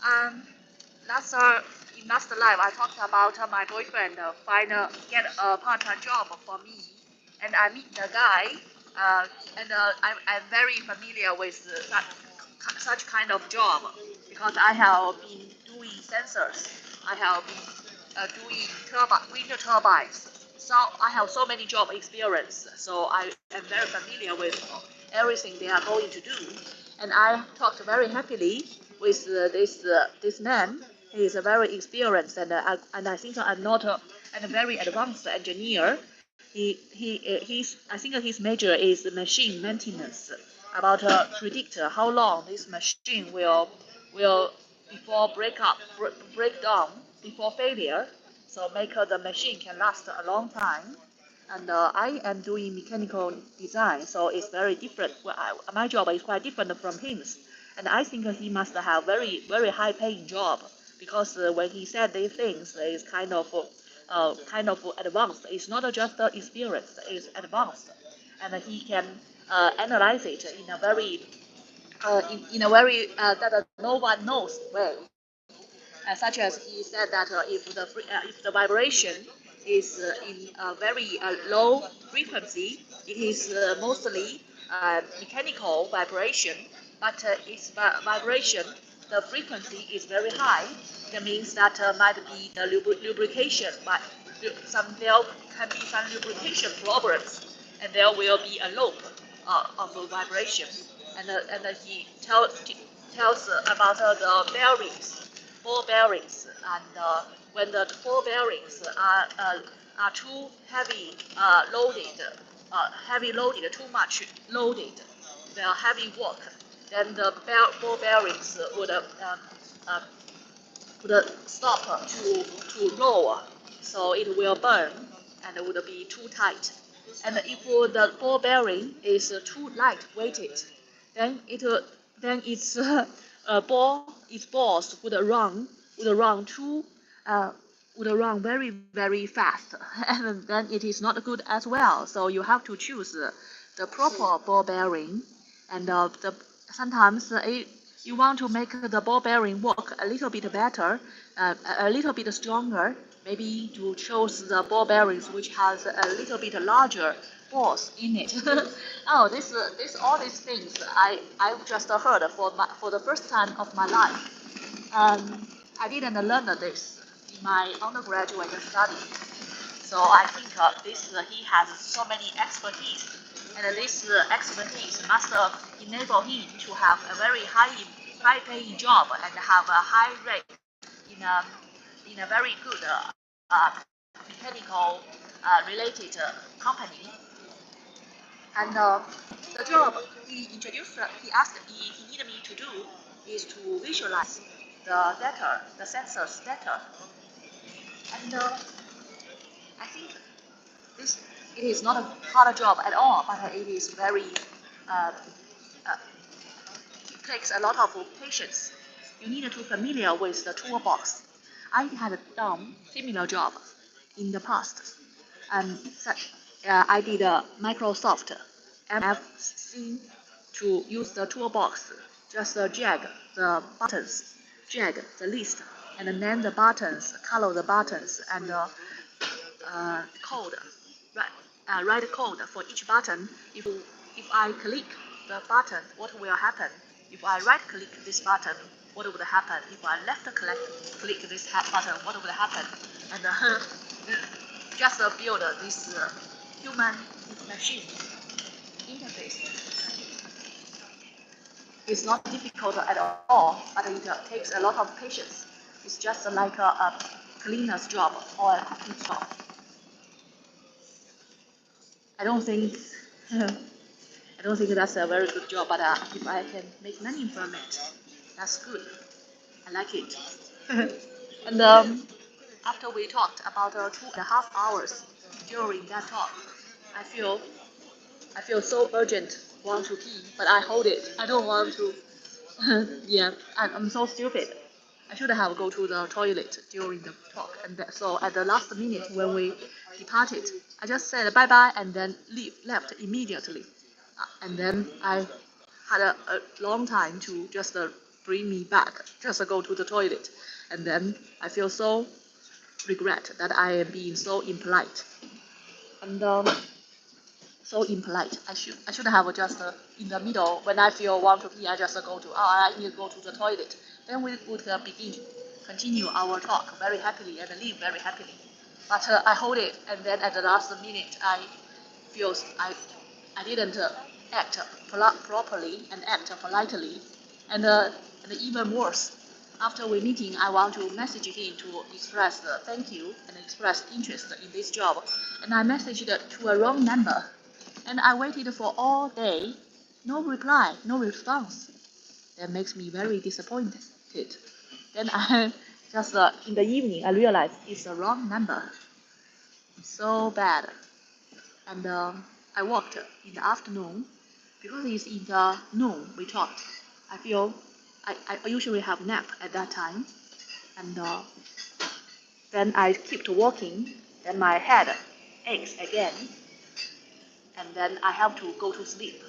Um, in last live, I talked about my boyfriend get a part-time job for me, and I meet the guy, and I'm very familiar with such kind of job because I have been doing sensors. I have been doing wind turbines. So I have so many job experience. So I am very familiar with everything they are going to do. And I talked very happily with this man. He is a very experienced and I think I'm not a very advanced engineer. He's I think his major is machine maintenance about predict how long this machine will before break down before failure, so make the machine can last a long time. And I am doing mechanical design, so it's very different. My job is quite different from his, and I think he must have very high paying job because when he said these things, it's kind of advanced. It's not just experienced; it's advanced, and he can analyze it in a in a very that no one knows way. Such as he said that if the vibration is in a very low frequency, it is mostly mechanical vibration, but its vibration, the frequency is very high. That means that might be the lubrication, but there can be some lubrication problems, and there will be a loop of vibration. And he tells about the bearings, ball bearings, and when the ball bearings are too heavy loaded, too much loaded, they are heavy work, then the ball bearings uh, would stop to roll, so it will burn and it would be too tight. And if the ball bearing is too light weighted, then its its balls would run too uh, would run very fast, and then it is not good as well. So you have to choose the proper ball bearing, and sometimes you want to make the ball bearing work a little bit better, a little bit stronger. Maybe to choose the ball bearings which has a little bit larger balls in it. Oh, this all these things I've just heard for the first time of my life. I didn't learn this in my undergraduate study. So I think he has so many expertise, and this expertise must enable him to have a very high paying job and have a high rate in a very good uh, mechanical related company. And the job he asked he needed me to do is to visualize the sensors data, and I think this it is not a hard job at all, but it is very uh, uh, it takes a lot of patience. You need to familiar with the toolbox. I had done similar job in the past, and I did Microsoft MFC to use the toolbox. Just drag the buttons, drag the list, and name the buttons, color the buttons, and code, write code for each button. If I click the button, what will happen? If I right click this button, what would happen? If I left click this button, what would happen? And just build this human machine interface. It's not difficult at all, but it takes a lot of patience. It's just like a cleaner's job or a cooking's job. I don't think I don't think that's a very good job, but if I can make money from it, that's good. I like it. And after we talked about 2.5 hours during that talk, I feel I feel so urgent, want to pee, but I hold it. I don't want to. Yeah, I'm so stupid. I should have go to the toilet during the talk, and so at the last minute when we departed, I just said bye bye and then left immediately. And then I had a long time to just bring me back, just go to the toilet. And then I feel so regret that I am being so impolite. And so impolite. I should have just in the middle, when I feel want to pee, I just go to, I need to go to the toilet. Then we would continue our talk very happily and live very happily. But I hold it, and then at the last minute, I feel I didn't act properly and act politely, and even worse. After we meeting, I want to message him to express thank you and express interest in this job, and I messaged to a wrong number, and I waited for all day, no reply, no response. That makes me very disappointed. Then I just in the evening I realized it's a wrong number. So bad. And I walked in the afternoon because it's in the noon we talked. I feel I usually have nap at that time, and then I kept walking. Then my head aches again, and then I have to go to sleep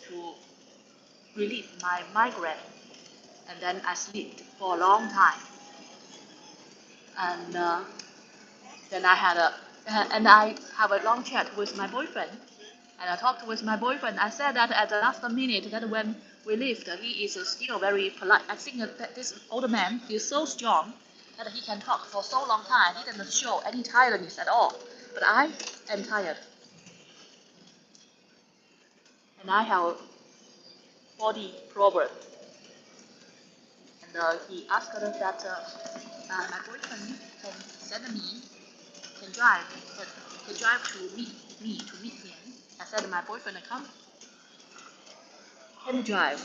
to relieve my migraine. And then I slept for a long time, and then I have a long chat with my boyfriend. And I talked with my boyfriend. I said that at the last minute, that when we left, he is still very polite. I think that this old man is so strong that he can talk for so long time. He didn't show any tiredness at all. But I am tired, and I have body problem. And he asked that my boyfriend can send me, can drive, can drive to meet him. I said my boyfriend can drive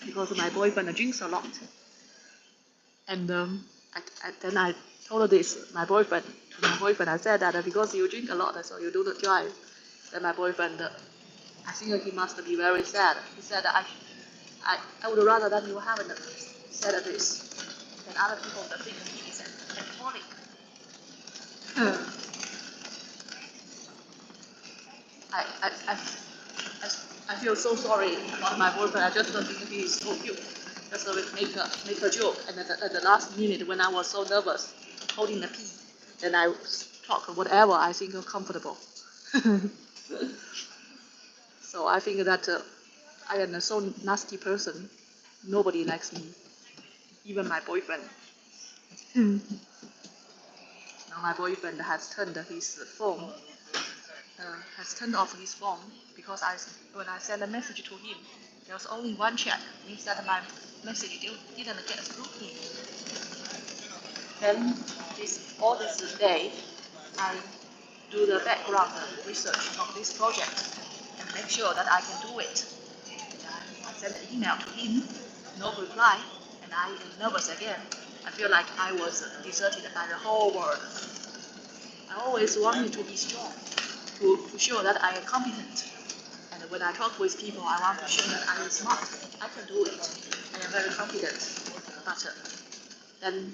because my boyfriend drinks a lot. And then I told my boyfriend, I said that because you drink a lot, so you do not drive. Then my boyfriend, I think he must be very sad. He said, I would rather that you haven't said this than other people that think he is an alcoholic. I, I, I, I feel so sorry about my boyfriend. I just don't think he is so cute. Just make a joke. And at the last minute, when I was so nervous, holding the pee, then I talk whatever I think is comfortable. So I think that I am a so nasty person. Nobody likes me, even my boyfriend. Now my boyfriend has turned his phone, has turned off his phone because when I sent a message to him, there was only one check. Means that my message didn't get through him. Then all this day, I do the background research of this project and make sure that I can do it. I sent an email to him, no reply, and I am nervous again. I feel like I was deserted by the whole world. I always wanted to be strong, to show that I am competent. And when I talk with people, I want to show that I am smart. I can do it. I am very confident. But then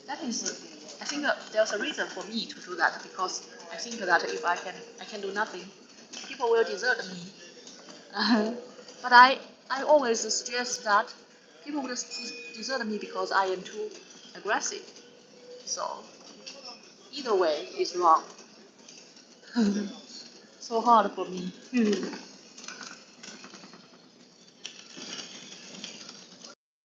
that is, I think there's a reason for me to do that, because I think that if I can do nothing, people will desert me. But I always suggest that people will desert me because I am too aggressive. So either way is wrong. So hard for me.